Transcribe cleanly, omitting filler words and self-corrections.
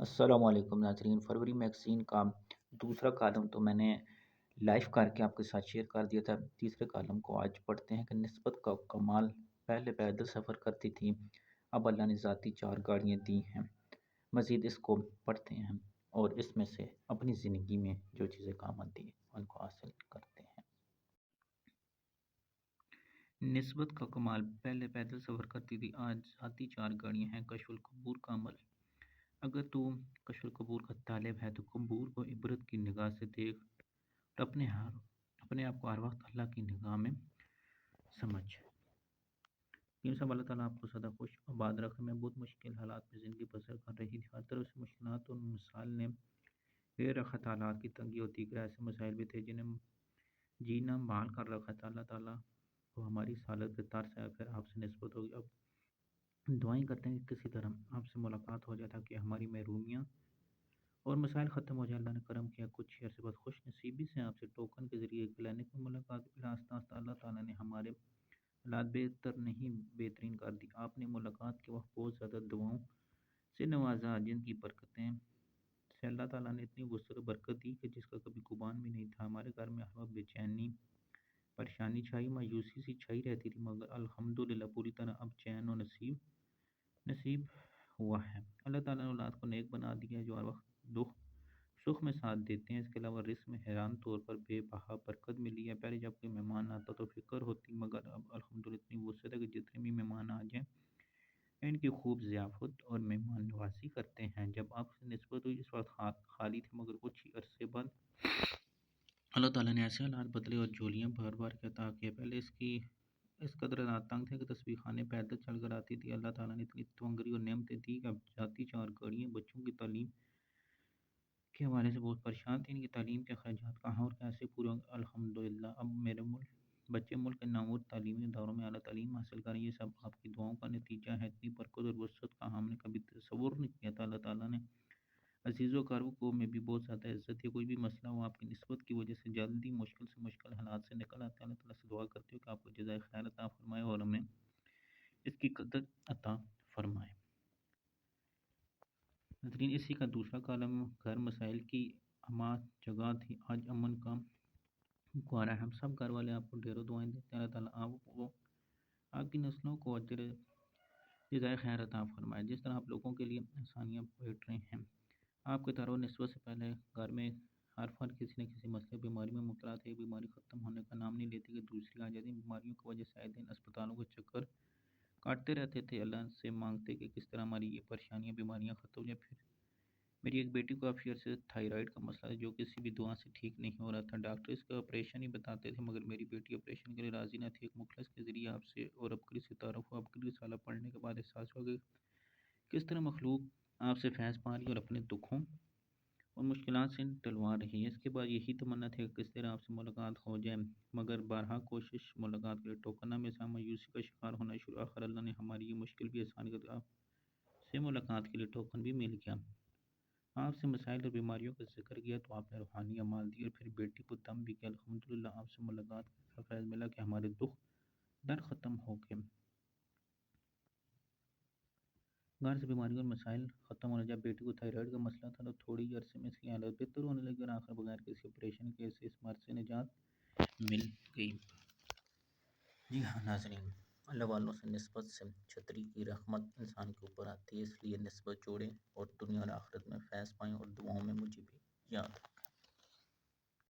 السلام علیکم ناظرین، فروری میگزین کا دوسرا کالم تو میں نے لائف کر کے آپ کے ساتھ شیئر کر دیا تھا۔ تیسرے کالم کو آج پڑھتے ہیں کہ نسبت کا کمال پہلے پیدل سفر کرتی تھی، اب اللہ نے ذاتی چار گاڑیاں دی ہیں۔ مزید اس کو پڑھتے ہیں اور اس میں سے اپنی زندگی میں جو چیزیں کام آتی ہیں ان کو حاصل کرتے ہیں۔ نسبت کا کمال پہلے پیدل سفر کرتی تھی، آج ذاتی چار گاڑیاں ہیں۔ کشف القبور کا عمل۔ اگر تو کشف القبور کا طالب ہے تو قبور کو عبرت کی نگاہ سے دیکھ اور اپنے آپ کو ہر وقت اللہ کی نگاہ میں سمجھ۔ تین سب اللہ تعالیٰ آپ کو سدا خوش آباد رکھے۔ میں بہت مشکل حالات میں زندگی بسر کر رہی تھی، ہر طرف سے مشکلات اور مسائل نے گھیر رکھا تھا۔ حالات کی تنگی اور دیگر ایسے مسائل بھی تھے جنہیں جینا بحال کر رکھا تھا۔ اللہ تعالیٰ کو ہماری اس حالت پہ ترس آیا، پھر آپ سے نسبت ہوگی۔ اب دعائیں کرتے ہیں کہ کسی طرح آپ سے ملاقات ہو جائے تاکہ ہماری محرومیاں اور مسائل ختم ہو جائے۔ اللہ نے کرم کیا، کچھ عرصے بعد خوش نصیبی سے آپ سے ٹوکن کے ذریعے کلینک میں ملاقات کی۔ آہستہ آہستہ اللہ تعالیٰ نے ہمارے حالات بہتر نہیں بہترین کر دی۔ آپ نے ملاقات کے وقت بہت زیادہ دعاؤں سے نوازا، جن کی برکتیں سے اللہ تعالیٰ نے اتنی وسعت و برکت دی کہ جس کا کبھی گمان بھی نہیں تھا۔ ہمارے گھر میں ہر وقت بے چینی، پریشانی چھائی، مایوسی سی چھائی رہتی تھی، مگر الحمدللہ پوری طرح اب چین و نصیب ہوا ہے۔ اللہ تعالیٰ نے اولاد کو نیک بنا دیا ہے جو ہر وقت دکھ سکھ میں ساتھ دیتے ہیں۔ اس کے علاوہ رزق میں حیران طور پر بے بہا برکت ملی ہے۔ پہلے جب کوئی مہمان آتا تو فکر ہوتی، مگر اب الحمدللہ اتنی وسعت ہے کہ جتنے بھی مہمان آ جائیں ان کی خوب ضیافت اور مہمان نوازی کرتے ہیں۔ جب آپ سے نسبت ہوئی اس وقت خالی تھے، مگر کچھ ہی عرصے بعد اللہ تعالیٰ نے ایسے حالات بدلے اور جولیاں بھر بھر کے عطا کیے۔ پہلے اس قدر حالات تنگ تھے کہ تسبیح خانے پیدل چل کر آتی تھی۔ اللہ تعالیٰ نے اتنی تونگری اور نعمتیں دی کہ اب ذاتی چار گاڑیاں، بچوں کی تعلیم کے حوالے سے بہت پریشان تھے۔ ان کی تعلیم کے اخراجات کہاں اور کیسے پورے ہوں گے؟ الحمدللہ اب میرے بچے ملک کے نامور تعلیمی اداروں میں اعلیٰ تعلیم حاصل کریں۔ یہ سب آپ کی دعاؤں کا نتیجہ ہے۔ اتنی برکت اور وسعت کا ہم نے کبھی تصور نہیں کیا تھا۔ اللہ تعالیٰ نے عزیز و اقارب کو میں بھی بہت زیادہ عزت ہے۔ کوئی بھی مسئلہ ہو، آپ کی نسبت کی وجہ سے جلدی مشکل سے مشکل حالات سے نکل آتے ہیں۔ اللہ تعالیٰ سے دعا کرتے ہو کہ آپ کو جزائے خیر عطا فرمائے اور ہمیں اس کی قدر عطا فرمائے۔ ناظرین، اسی کا دوسرا کالم گھر مسائل کی اما جگہ تھی، آج امن کا گہوارہ ہے۔ ہم سب گھر والے آپ کو ڈھیروں دعائیں دیتے ہیں۔ اللہ تعالیٰ آپ کی نسلوں کو اجر جزائے خیر عطا فرمائے۔ جس طرح آپ لوگوں کے لیے آسانیاں بیٹھ رہے ہیں، آپ کے تعارف نسبت سے پہلے گھر میں ہر فرد کسی نہ کسی مسئلے بیماری میں مبتلا تھے۔ بیماری ختم ہونے کا نام نہیں لیتی کہ دوسری آ جاتی۔ بیماریوں کی وجہ سے آئے دن اسپتالوں کے چکر کاٹتے رہتے تھے، اللہ سے مانگتے کہ کس طرح ہماری یہ پریشانیاں بیماریاں ختم ہو جائیں۔ پھر میری ایک بیٹی کو کافی عرصے سے تھائرائیڈ کا مسئلہ تھا جو کسی بھی دعا سے ٹھیک نہیں ہو رہا تھا۔ ڈاکٹر اس کا آپریشن ہی بتاتے تھے، مگر میری بیٹی آپریشن کے لیے راضی نہ تھی۔ ایک مخلص کے ذریعے آپ سے اور عبقری سے تعارف ہوا۔ عبقری رسالہ پڑھنے کے بعد احساس ہوا کہ کس طرح مخلوق آپ سے فیض پا رہی ہے اور اپنے دکھوں اور مشکلات سے ٹلوا رہی ہے۔ اس کے بعد یہی تمنا تھی کہ کس طرح آپ سے ملاقات ہو جائے، مگر بارہا کوشش ملاقات کے لیے ٹوکن نہ ملا۔ مایوسی کا شکار ہونا شروع۔ آخر اللہ نے ہماری یہ مشکل بھی آسان کر دی، آپ سے ملاقات کے لیے ٹوکن بھی مل گیا۔ آپ سے مسائل اور بیماریوں کا ذکر کیا تو آپ نے روحانی اعمال دی اور پھر بیٹی کو دم بھی کیا۔ الحمدللہ آپ سے ملاقات کا ایسا فیض ملا کہ ہمارے دکھ در ختم ہو گئے۔ گھر سے بیماریوں اور مسائل ختم ہونے۔ جب بیٹی کو تھائرائیڈ کا مسئلہ تھا تو تھوڑی ہی عرصے میں اس کی حالت بہتر ہونے لگی اور آخر بغیر کسی آپریشن کے اس مرض سے نجات مل گئی۔ جی ہاں ناظرین، اللہ والوں سے نسبت سے چھتری کی رحمت انسان کے اوپر آتی ہے، اس لیے نسبت جوڑیں اور دنیا اور آخرت میں فیض پائیں، اور دعاؤں میں مجھے بھی یاد